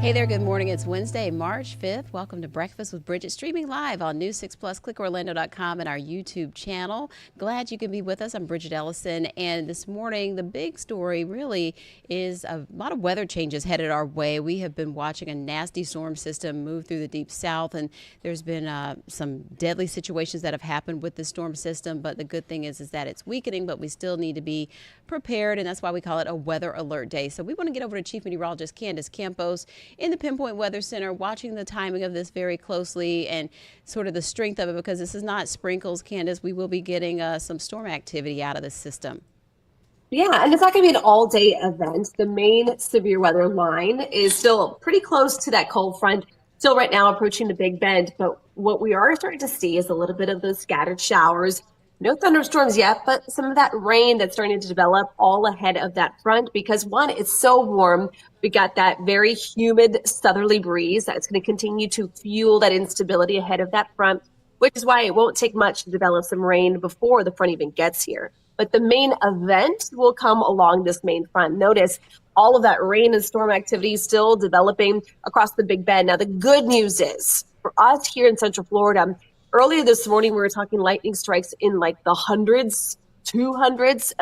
Hey there, good morning. It's Wednesday, March 5th. Welcome to Breakfast with Bridgett, streaming live on News 6 Plus, clickorlando.com, and our YouTube channel. Glad you can be with us. I'm Bridgett Ellison, and this morning, the big story really is a lot of weather changes headed our way. We have been watching a nasty storm system move through the deep south, and there's been some deadly situations that have happened with the storm system, but the good thing is that it's weakening, but we still need to be prepared, and that's why we call it a weather alert day. So we want to get over to Chief Meteorologist Candace Campos in the Pinpoint Weather Center, watching the timing of this very closely and sort of the strength of it, because this is not sprinkles, Candace. We will be getting some storm activity out of the system. Yeah, and it's not going to be an all-day event. The main severe weather line is still pretty close to that cold front, still right now approaching the Big Bend. But what we are starting to see is a little bit of those scattered showers. No thunderstorms yet, but some of that rain that's starting to develop all ahead of that front because, one, it's so warm. We got that very humid southerly breeze that's going to continue to fuel that instability ahead of that front, which is why it won't take much to develop some rain before the front even gets here. But the main event will come along this main front. Notice all of that rain and storm activity still developing across the Big Bend. Now, the good news is for us here in Central Florida, earlier this morning, we were talking lightning strikes in like the hundreds, 200s,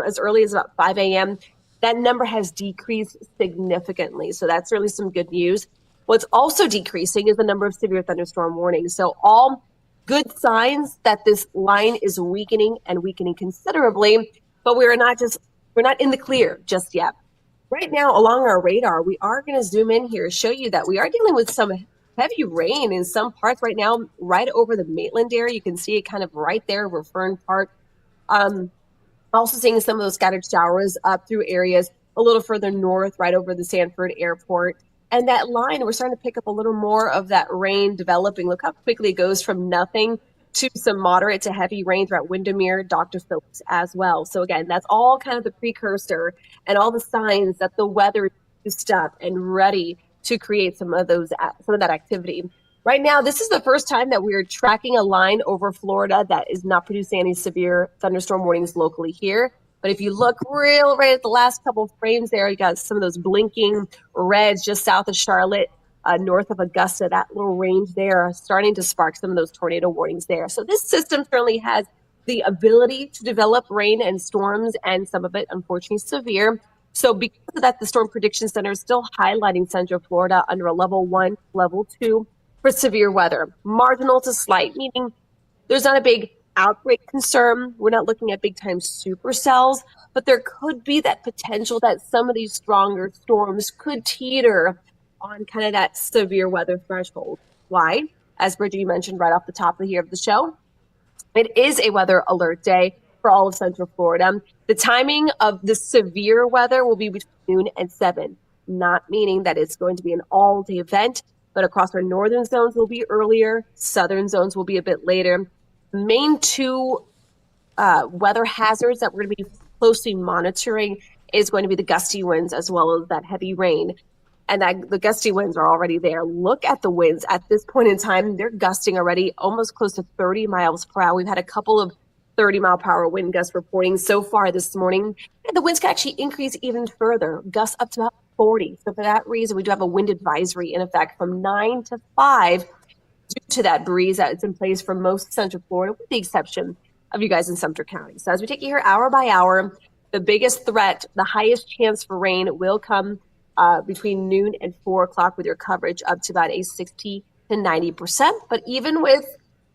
as early as about 5 a.m. That number has decreased significantly. So that's really some good news. What's also decreasing is the number of severe thunderstorm warnings. So all good signs that this line is weakening and weakening considerably, but we're not in the clear just yet. Right now, along our radar, we are going to zoom in here, show you that we are dealing with some heavy rain in some parts right now, right over the Maitland area. You can see it kind of right there over Fern Park. Also seeing some of those scattered showers up through areas a little further north, right over the Sanford Airport. And that line, we're starting to pick up a little more of that rain developing. Look how quickly it goes from nothing to some moderate to heavy rain throughout Windermere, Dr. Phillips as well. So again, that's all kind of the precursor and all the signs that the weather is juiced up and ready to create some of that activity. Right now, this is the first time that we're tracking a line over Florida that is not producing any severe thunderstorm warnings locally here. But if you look right at the last couple of frames there, you got some of those blinking reds just south of Charlotte, north of Augusta, that little range there starting to spark some of those tornado warnings there. So this system certainly has the ability to develop rain and storms, and some of it, unfortunately, severe. So because of that, the Storm Prediction Center is still highlighting Central Florida under a level 1, level 2 for severe weather. Marginal to slight, meaning there's not a big outbreak concern. We're not looking at big time supercells, but there could be that potential that some of these stronger storms could teeter on kind of that severe weather threshold. Why? As Bridget mentioned right off the top of the show, it is a weather alert day for all of Central Florida. The timing of the severe weather will be between noon and 7, not meaning that it's going to be an all-day event, but across our northern zones will be earlier, southern zones will be a bit later. Main two weather hazards that we're going to be closely monitoring is going to be the gusty winds as well as that heavy rain. And the gusty winds are already there. Look at the winds. At this point in time, they're gusting already almost close to 30 miles per hour. We've had a couple of 30-mile-per-hour wind gusts reporting so far this morning. And the winds can actually increase even further, gusts up to about 40. So for that reason, we do have a wind advisory in effect from 9 to 5 due to that breeze that is in place for most Central Florida, with the exception of you guys in Sumter County. So as we take you here hour by hour, the biggest threat, the highest chance for rain will come between noon and 4 o'clock with your coverage up to about a 60 to 90%. But even with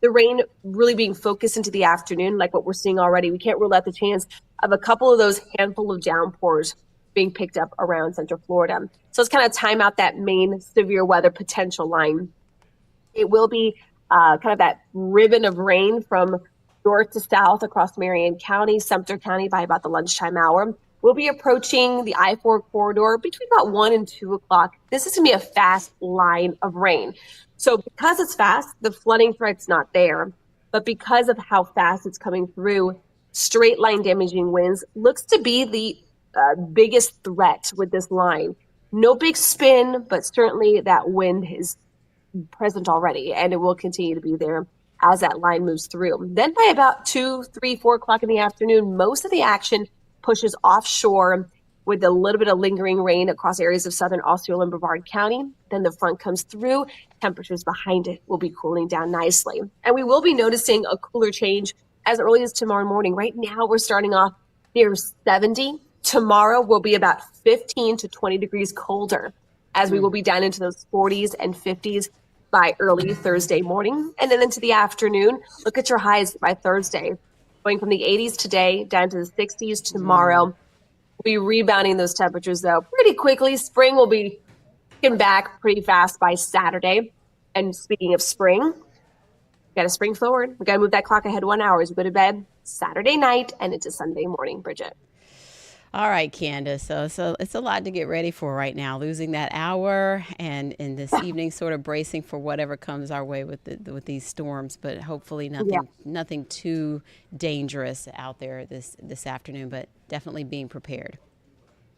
the rain really being focused into the afternoon, like what we're seeing already, we can't rule out the chance of a couple of those handful of downpours being picked up around Central Florida. So let's kind of time out that main severe weather potential line. It will be kind of that ribbon of rain from north to south across Marion County, Sumter County by about the lunchtime hour. We'll be approaching the I-4 corridor between about 1 and 2 o'clock. This is going to be a fast line of rain. So because it's fast, the flooding threat's not there. But because of how fast it's coming through, straight line damaging winds looks to be the biggest threat with this line. No big spin, but certainly that wind is present already, and it will continue to be there as that line moves through. Then by about 2, 3, 4 o'clock in the afternoon, most of the action pushes offshore with a little bit of lingering rain across areas of southern Osceola and Brevard County. Then the front comes through. Temperatures behind it will be cooling down nicely. And we will be noticing a cooler change as early as tomorrow morning. Right now, we're starting off near 70. Tomorrow will be about 15 to 20 degrees colder as we will be down into those 40s and 50s by early Thursday morning. And then into the afternoon, look at your highs by Thursday, going from the 80s today down to the 60s tomorrow. We'll be rebounding those temperatures, though, pretty quickly. Spring will be getting back pretty fast by Saturday. And speaking of spring, we got to spring forward. We got to move that clock ahead 1 hour as we go to bed Saturday night and into Sunday morning, Bridget. All right, Candace. So it's a lot to get ready for right now. Losing that hour, and in this evening, sort of bracing for whatever comes our way with these storms. But hopefully, nothing too dangerous out there this afternoon. But definitely being prepared.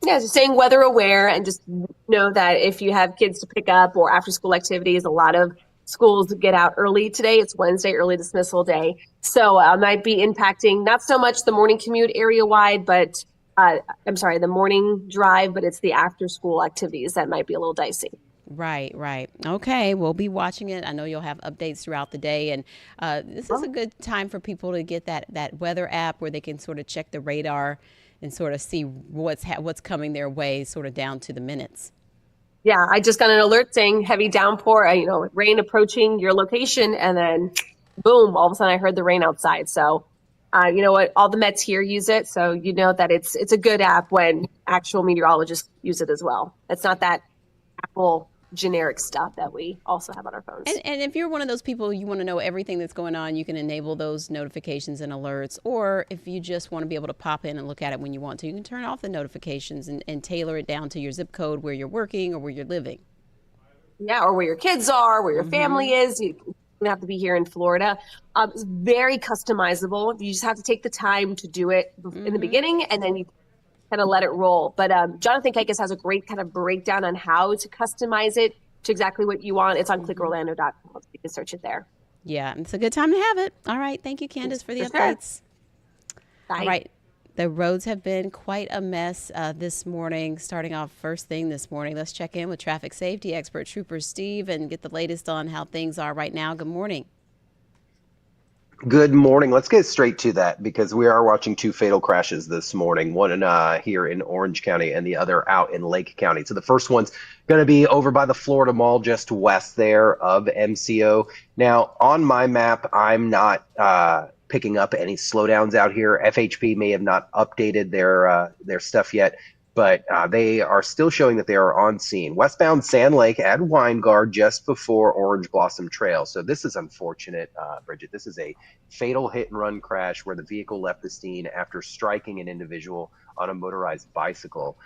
Yeah, just staying weather aware, and just know that if you have kids to pick up or after school activities, a lot of schools get out early today. It's Wednesday, early dismissal day. So might be impacting not so much the morning commute area wide, but the morning drive, but it's the after school activities that might be a little dicey. Right, right. Okay, we'll be watching it. I know you'll have updates throughout the day, and this is a good time for people to get that weather app where they can sort of check the radar and sort of see what's coming their way, sort of down to the minutes. Yeah, I just got an alert saying heavy downpour, rain approaching your location, and then boom, all of a sudden I heard the rain outside. So you know what? All the Mets here use it, so you know that it's a good app when actual meteorologists use it as well. It's not that Apple generic stuff that we also have on our phones. And if you're one of those people, you want to know everything that's going on, you can enable those notifications and alerts. Or if you just want to be able to pop in and look at it when you want to, you can turn off the notifications and tailor it down to your zip code where you're working or where you're living. Yeah, or where your kids are, where your family is. You don't have to be here in Florida. It's very customizable. You just have to take the time to do it in the beginning, and then you kind of let it roll. But Jonathan Kaikis has a great kind of breakdown on how to customize it to exactly what you want. It's on clickorlando.com. So you can search it there. Yeah, it's a good time to have it. All right. Thank you, Candace, for the updates. Bye. All right. The roads have been quite a mess this morning. Starting off first thing this morning, let's check in with traffic safety expert Trooper Steve and get the latest on how things are right now. Good morning. Good morning. Let's get straight to that because we are watching two fatal crashes this morning, one here in Orange County and the other out in Lake County. So the first one's going to be over by the Florida Mall just west there of MCO. Now, on my map, I'm not picking up any slowdowns out here. FHP may have not updated their stuff yet, but they are still showing that they are on scene. Westbound Sand Lake at Weingard just before Orange Blossom Trail. So this is unfortunate, Bridget. This is a fatal hit and run crash where the vehicle left the scene after striking an individual on a motorized bicycle.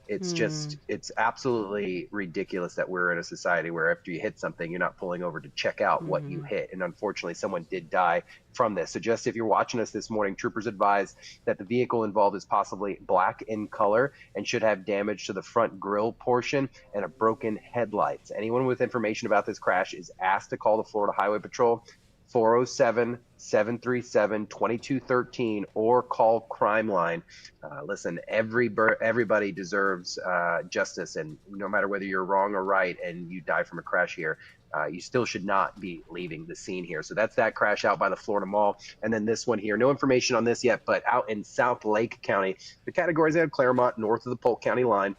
It's absolutely ridiculous that we're in a society where after you hit something, you're not pulling over to check out what you hit. And unfortunately, someone did die from this. So just if you're watching us this morning, troopers advise that the vehicle involved is possibly black in color and should have damage to the front grille portion and a broken headlights. Anyone with information about this crash is asked to call the Florida Highway Patrol 407-737-2213 or call Crime Line. Listen, everybody deserves justice, and no matter whether you're wrong or right and you die from a crash here, you still should not be leaving the scene here. So that's that crash out by the Florida Mall. And then this one here, no information on this yet, but out in South Lake County, the categories out of Claremont, north of the Polk County line.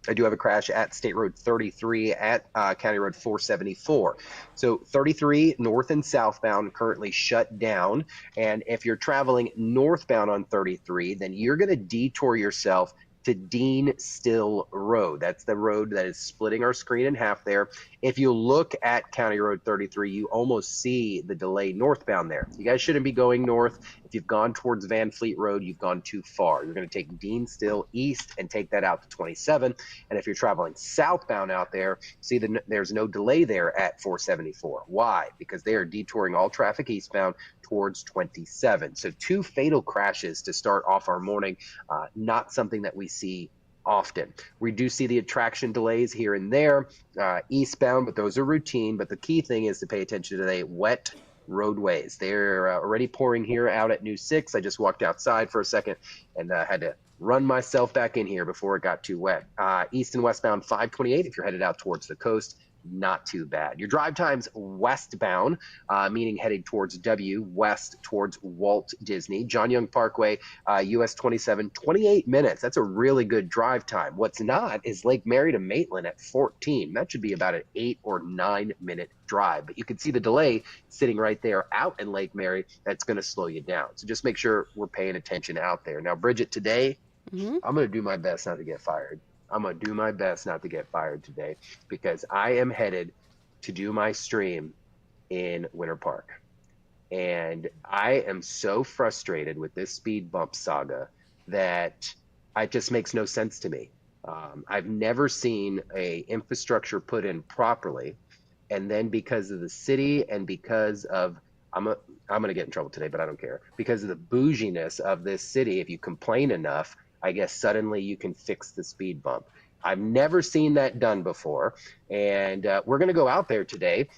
I do have a crash at State Road 33 at County Road 474. So 33 north and southbound currently shut down. And if you're traveling northbound on 33, then you're going to detour yourself to Dean Still Road. That's the road that is splitting our screen in half there. If you look at County Road 33, you almost see the delay northbound there. You guys shouldn't be going north. If you've gone towards Van Fleet Road, you've gone too far. You're going to take Dean Still east and take that out to 27. And if you're traveling southbound out there, see there's no delay there at 474. Why? Because they are detouring all traffic eastbound towards 27. So two fatal crashes to start off our morning. Not something that we see often. We do see the attraction delays here and there eastbound, but those are routine. But the key thing is to pay attention to the wet roadways. They're already pouring here out at New 6. I just walked outside for a second and had to run myself back in here before it got too wet. East and westbound 528 if you're headed out towards the coast. Not too bad. Your drive times westbound, meaning heading towards west towards Walt Disney. John Young Parkway, US 27, 28 minutes. That's a really good drive time. What's not is Lake Mary to Maitland at 14. That should be about an 8 or 9 minute drive. But you can see the delay sitting right there out in Lake Mary. That's going to slow you down. So just make sure we're paying attention out there. Now, Bridgett, today, I'm going to do my best not to get fired. I'm going to do my best not to get fired today because I am headed to do my stream in Winter Park. And I am so frustrated with this speed bump saga that it just makes no sense to me. I've never seen a infrastructure put in properly. And then because of the city and because of, I'm going to get in trouble today, but I don't care. Because of the bouginess of this city, if you complain enough, I guess suddenly you can fix the speed bump. I've never seen that done before. And we're going to go out there today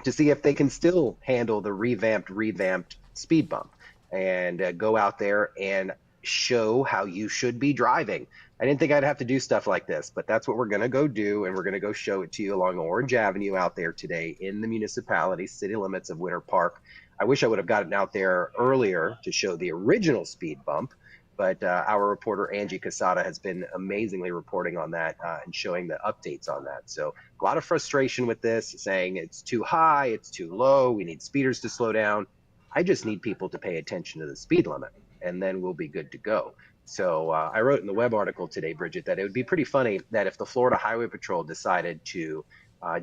to see if they can still handle the revamped speed bump and go out there and show how you should be driving. I didn't think I'd have to do stuff like this, but that's what we're going to go do. And we're going to go show it to you along Orange Avenue out there today in the municipality, city limits of Winter Park. I wish I would have gotten out there earlier to show the original speed bump. But our reporter, Angie Casada, has been amazingly reporting on that and showing the updates on that. So a lot of frustration with this, saying it's too high, it's too low, we need speeders to slow down. I just need people to pay attention to the speed limit, and then we'll be good to go. So I wrote in the web article today, Bridgett, that it would be pretty funny that if the Florida Highway Patrol decided to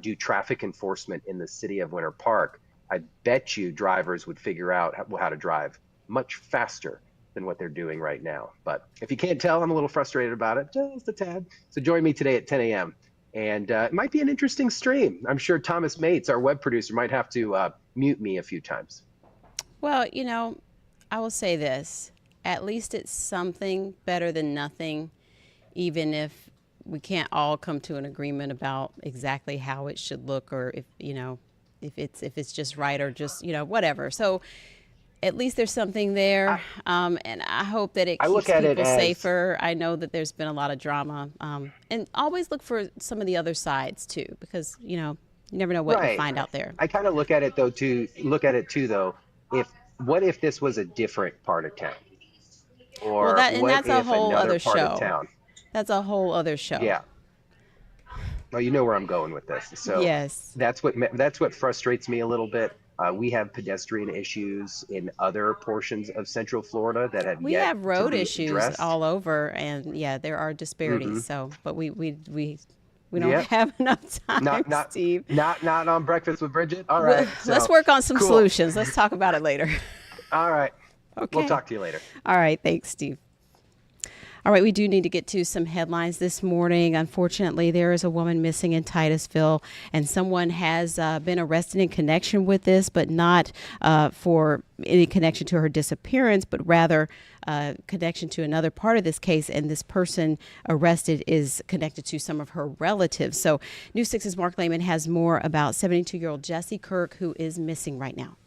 do traffic enforcement in the city of Winter Park, I bet you drivers would figure out how to drive much faster than what they're doing right now. But if you can't tell, I'm a little frustrated about it, just a tad. So join me today at 10 a.m. And it might be an interesting stream. I'm sure Thomas Mates, our web producer, might have to mute me a few times. Well, you know, I will say this. At least it's something better than nothing, even if we can't all come to an agreement about exactly how it should look, or if, you know, if it's just right or just, you know, whatever. So at least there's something there, and I hope that it keeps people safer. I know that there's been a lot of drama, and always look for some of the other sides too, because you know you never know what you find out there. I kind of look at it though. What if this was a different part of town, or that's a whole other show. That's a whole other show. Yeah. Well, you know where I'm going with this. So yes, that's what frustrates me a little bit. We have pedestrian issues in other portions of Central Florida that have we yet have road to be issues addressed. all over, and yeah, there are disparities. So, but we don't have enough time, Steve. Not on Breakfast with Bridgett. All right, let's work on some solutions. Let's talk about it later. All right. Okay. We'll talk to you later. All right. Thanks, Steve. All right, we do need to get to some headlines this morning. Unfortunately, there is a woman missing in Titusville, and someone has been arrested in connection with this, but not for any connection to her disappearance, but rather connection to another part of this case. And this person arrested is connected to some of her relatives. So News 6's Mark Lehman has more about 72-year-old Jessie Kirk, who is missing right now.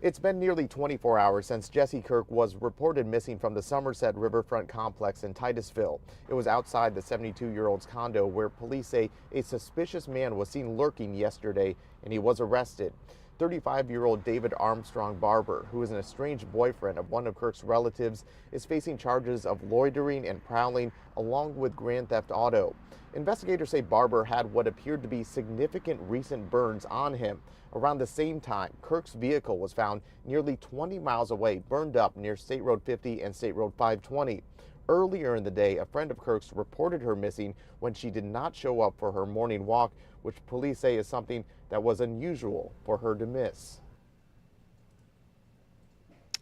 It's been nearly 24 hours since Jessie Kirk was reported missing from the Somerset Riverfront complex in Titusville. It was outside the 72-year-old's condo where police say a suspicious man was seen lurking yesterday, and he was arrested. 35-year-old David Armstrong Barber, who is an estranged boyfriend of one of Kirk's relatives, is facing charges of loitering and prowling along with grand theft auto. Investigators say Barber had what appeared to be significant recent burns on him. Around the same time, Kirk's vehicle was found nearly 20 miles away, burned up near State Road 50 and State Road 520. Earlier in the day, a friend of Kirk's reported her missing when she did not show up for her morning walk, which police say is something that was unusual for her to miss.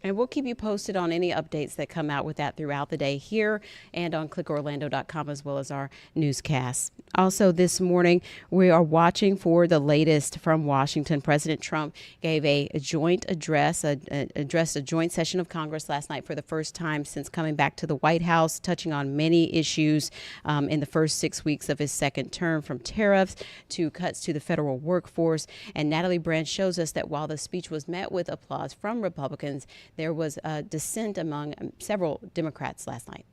And we'll keep you posted on any updates that come out with that throughout the day here and on clickorlando.com, as well as our newscasts. Also this morning, we are watching for the latest from Washington. President Trump gave a joint addressed a joint session of Congress last night for the first time since coming back to the White House, touching on many issues in the first 6 weeks of his second term, from tariffs to cuts to the federal workforce. And Natalie Branch shows us that while the speech was met with applause from Republicans, there was a dissent among several Democrats last night.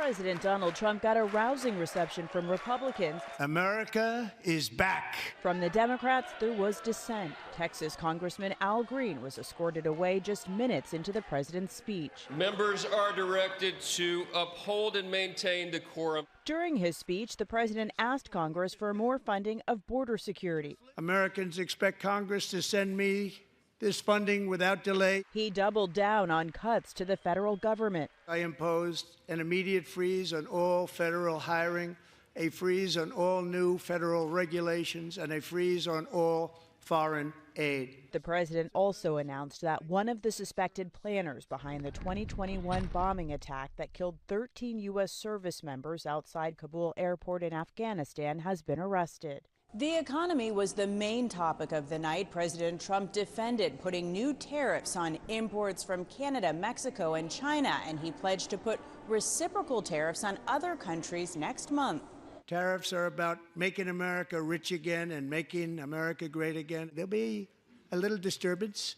President Donald Trump got a rousing reception from Republicans. America is back. From the Democrats, there was dissent. Texas Congressman Al Green was escorted away just minutes into the president's speech. Members are directed to uphold and maintain decorum. During his speech, the president asked Congress for more funding of border security. Americans expect Congress to send me this funding without delay. He doubled down on cuts to the federal government. I imposed an immediate freeze on all federal hiring, a freeze on all new federal regulations, and a freeze on all foreign aid. The president also announced that one of the suspected planners behind the 2021 bombing attack that killed 13 U.S. service members outside Kabul airport in Afghanistan has been arrested. The economy was the main topic of the night. President Trump defended putting new tariffs on imports from Canada, Mexico, and China, and he pledged to put reciprocal tariffs on other countries next month. Tariffs are about making America rich again and making America great again. There'll be a little disturbance,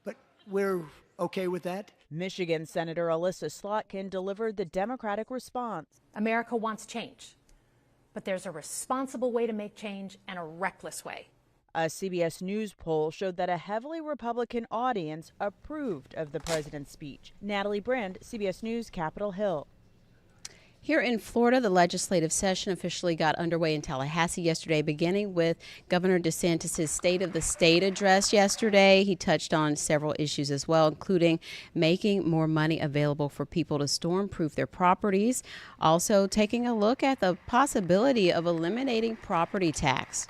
but we're okay with that. Michigan Senator Alyssa Slotkin delivered the Democratic response. America wants change, but there's a responsible way to make change and a reckless way. A CBS News poll showed that a heavily Republican audience approved of the president's speech. Natalie Brand, CBS News, Capitol Hill. Here in Florida, the legislative session officially got underway in Tallahassee yesterday, beginning with Governor DeSantis' State of the State address yesterday. He touched on several issues as well, including making more money available for people to storm-proof their properties, also taking a look at the possibility of eliminating property tax.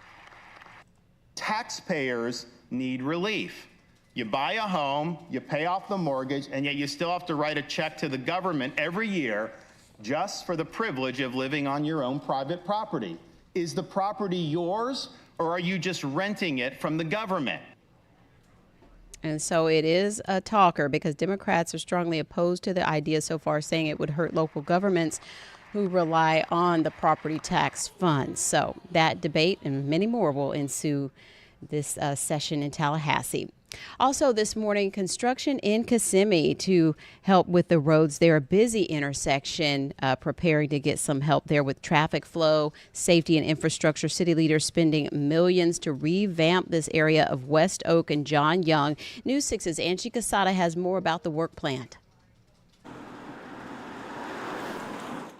Taxpayers need relief. You buy a home, you pay off the mortgage, and yet you still have to write a check to the government every year just for the privilege of living on your own private property. Is the property yours, or are you just renting it from the government? And so it is a talker because Democrats are strongly opposed to the idea so far, saying it would hurt local governments who rely on the property tax funds. So that debate and many more will ensue this session in Tallahassee. Also this morning, construction in Kissimmee to help with the roads there. A busy intersection, preparing to get some help there with traffic flow, safety and infrastructure. City leaders spending millions to revamp this area of West Oak and John Young. News 6's Angie Casada has more about the work planned.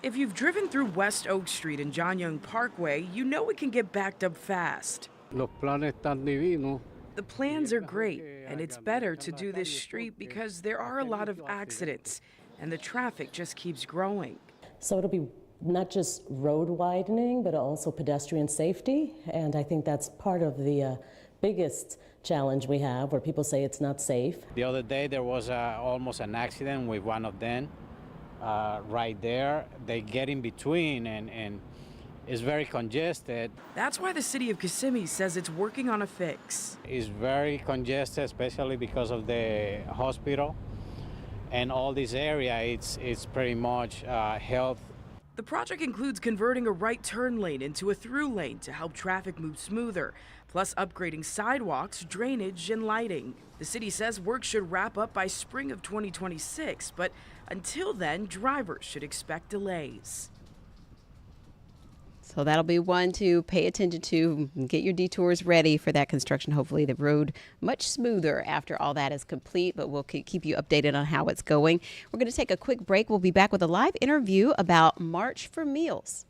If you've driven through West Oak Street and John Young Parkway, you know it can get backed up fast. Los planes están divinos. The plans are great, and it's better to do this street because there are a lot of accidents, and the traffic just keeps growing. So it'll be not just road widening, but also pedestrian safety, and I think that's part of the biggest challenge we have, where people say it's not safe. The other day there was almost an accident with one of them right there. They get in between and it's very congested. That's why the city of Kissimmee says it's working on a fix. It's very congested, especially because of the hospital and all this area. It's pretty much health. The project includes converting a right turn lane into a through lane to help traffic move smoother, plus upgrading sidewalks, drainage, and lighting. The city says work should wrap up by spring of 2026, but until then, drivers should expect delays. So that'll be one to pay attention to. Get your detours ready for that construction. Hopefully the road much smoother after all that is complete, but we'll keep you updated on how it's going. We're going to take a quick break. We'll be back with a live interview about March for Meals.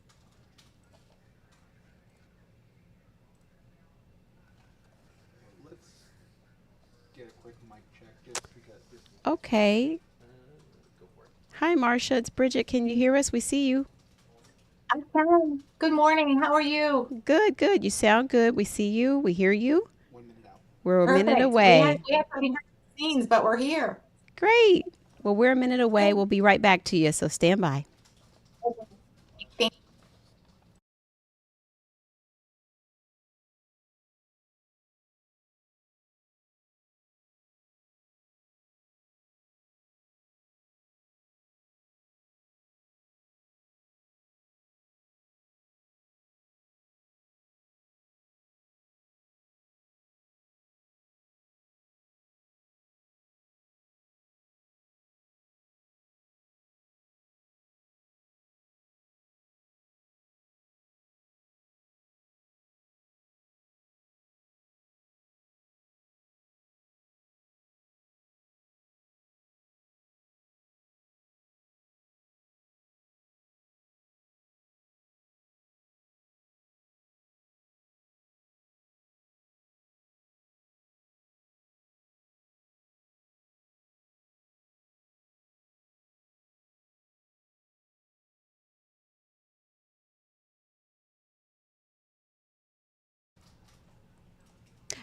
Let's get a quick mic check just because this is... Okay. Go for it. Hi, Marcia. It's Bridget. Can you hear us? We see you. I can. Good morning. How are you? Good, good. You sound good. We see you. We hear you. 1 minute out. We're a minute Perfect. away. We have behind the scenes, but we're here. Great. Well, we're a minute away. We'll be right back to you, so stand by.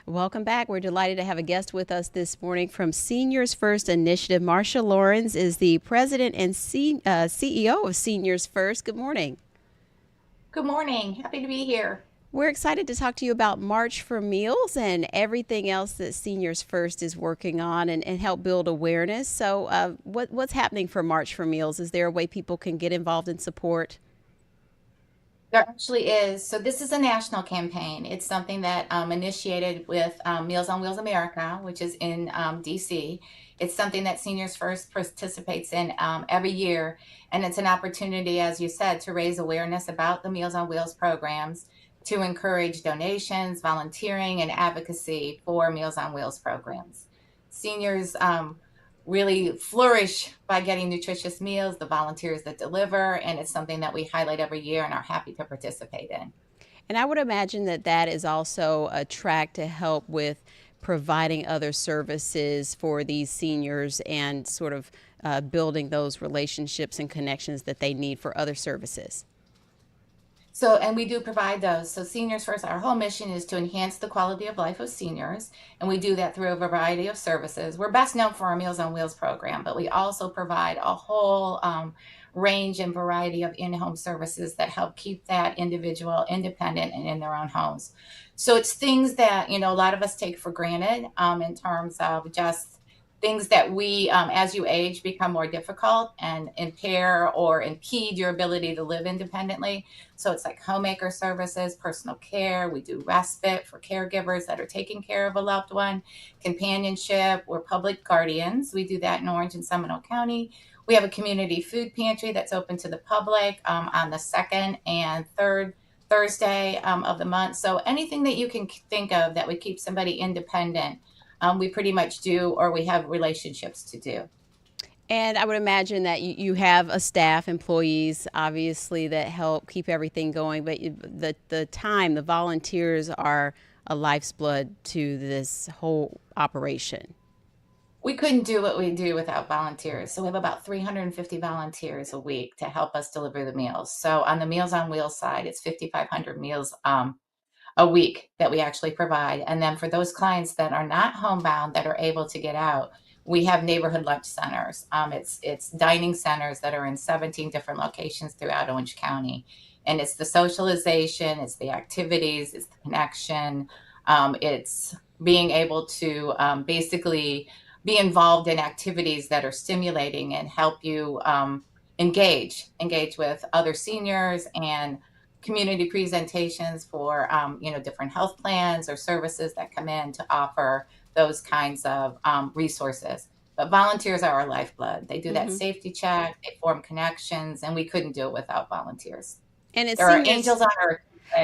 Welcome back. We're delighted to have a guest with us this morning from Seniors First Initiative. Marsha Lawrence is the president and CEO of Seniors First. Good morning. Good morning. Happy to be here. We're excited to talk to you about March for Meals and everything else that Seniors First is working on and help build awareness. So what's happening for March for Meals? Is there a way people can get involved and support? There actually is. So this is a national campaign. It's something that initiated with Meals on Wheels America, which is in DC. It's something that Seniors First participates in every year. And it's an opportunity, as you said, to raise awareness about the Meals on Wheels programs, to encourage donations, volunteering, and advocacy for Meals on Wheels programs. Seniors really flourish by getting nutritious meals, the volunteers that deliver, and it's something that we highlight every year and are happy to participate in. And I would imagine that that is also a track to help with providing other services for these seniors and sort of building those relationships and connections that they need for other services. So, and we do provide those. So Seniors First, our whole mission is to enhance the quality of life of seniors. And we do that through a variety of services. We're best known for our Meals on Wheels program, but we also provide a whole range and variety of in-home services that help keep that individual independent and in their own homes. So it's things that, a lot of us take for granted in terms of just things that we, as you age, become more difficult and impair or impede your ability to live independently. So it's like homemaker services, personal care. We do respite for caregivers that are taking care of a loved one, companionship. We're public guardians. We do that in Orange and Seminole County. We have a community food pantry that's open to the public on the second and third Thursday of the month. So anything that you can think of that would keep somebody independent, we pretty much do, or we have relationships to do. And I would imagine that you have a staff, employees, obviously, that help keep everything going. But the volunteers are a life's blood to this whole operation. We couldn't do what we do without volunteers. So we have about 350 volunteers a week to help us deliver the meals. So on the Meals on Wheels side, it's 5,500 meals a week that we actually provide. And then for those clients that are not homebound, that are able to get out, we have neighborhood lunch centers. It's dining centers that are in 17 different locations throughout Orange County. And it's the socialization, it's the activities, it's the connection. It's being able to basically be involved in activities that are stimulating and help you engage with other seniors, and community presentations for different health plans or services that come in to offer those kinds of resources. But volunteers are our lifeblood. They do that safety check, they form connections, and we couldn't do it without volunteers. And it's there are angels on earth.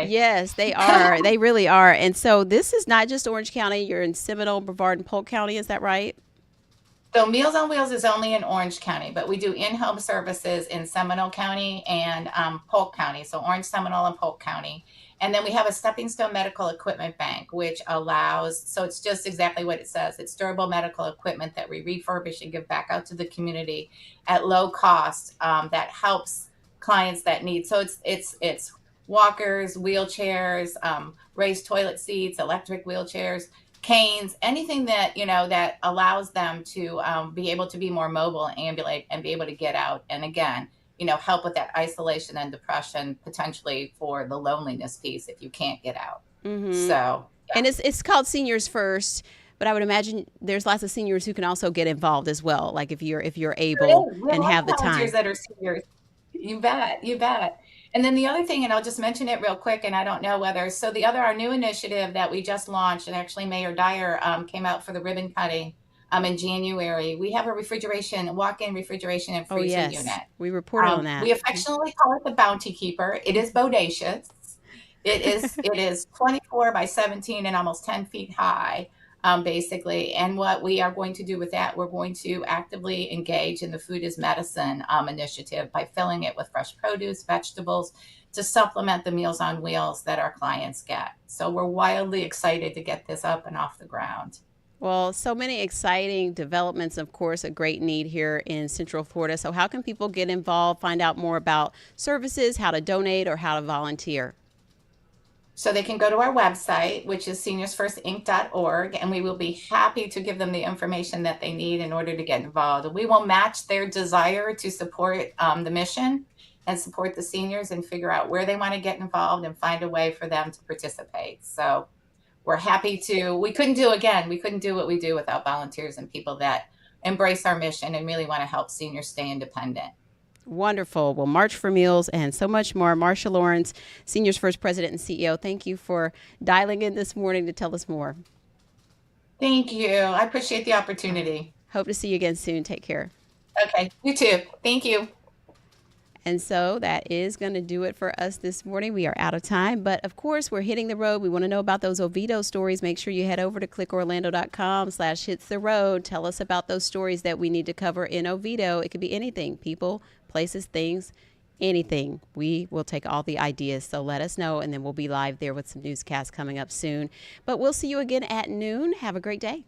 Yes, they are. They really are. And so this is not just Orange County. You're in Seminole, Brevard, and Polk County. Is that right? So Meals on Wheels is only in Orange County, but we do in-home services in Seminole County and Polk County, so Orange, Seminole, and Polk County. And then we have a Stepping Stone Medical Equipment Bank, which allows, so it's just exactly what it says. It's durable medical equipment that we refurbish and give back out to the community at low cost that helps clients that need. So it's walkers, wheelchairs, raised toilet seats, electric wheelchairs, canes, anything that that allows them to be able to be more mobile and ambulate and be able to get out, and again help with that isolation and depression, potentially for the loneliness piece if you can't get out. So yeah. And it's called Seniors First, but I would imagine there's lots of seniors who can also get involved as well, like if you're able and have the time. That are seniors. You bet. And then the other thing, and I'll just mention it real quick, and I don't know whether, so our new initiative that we just launched, and actually Mayor Dyer came out for the ribbon cutting in January. We have a walk-in refrigeration and freezer unit. We reported on that. We affectionately call it the Bounty Keeper. It is bodacious. It is 24 by 17 and almost 10 feet high. Basically. And what we are going to do with that, we're going to actively engage in the Food is Medicine initiative by filling it with fresh produce, vegetables, to supplement the Meals on Wheels that our clients get. So we're wildly excited to get this up and off the ground. Well, so many exciting developments, of course, a great need here in Central Florida. So how can people get involved, find out more about services, how to donate, or how to volunteer? So they can go to our website, which is seniorsfirstinc.org, and we will be happy to give them the information that they need in order to get involved. We will match their desire to support the mission and support the seniors and figure out where they want to get involved and find a way for them to participate. So we're happy to, we couldn't do what we do without volunteers and people that embrace our mission and really want to help seniors stay independent. Wonderful. Well, March for Meals and so much more. Marsha Lawrence, Seniors First President and CEO, thank you for dialing in this morning to tell us more. Thank you. I appreciate the opportunity. Hope to see you again soon. Take care. Okay, you too. Thank you. And so that is going to do it for us this morning. We are out of time, but of course we're hitting the road. We want to know about those Oviedo stories. Make sure you head over to clickorlando.com/hitstheroad. Tell us about those stories that we need to cover in Oviedo. It could be anything, people, places, things, anything. We will take all the ideas. So let us know, and then we'll be live there with some newscasts coming up soon. But we'll see you again at noon. Have a great day.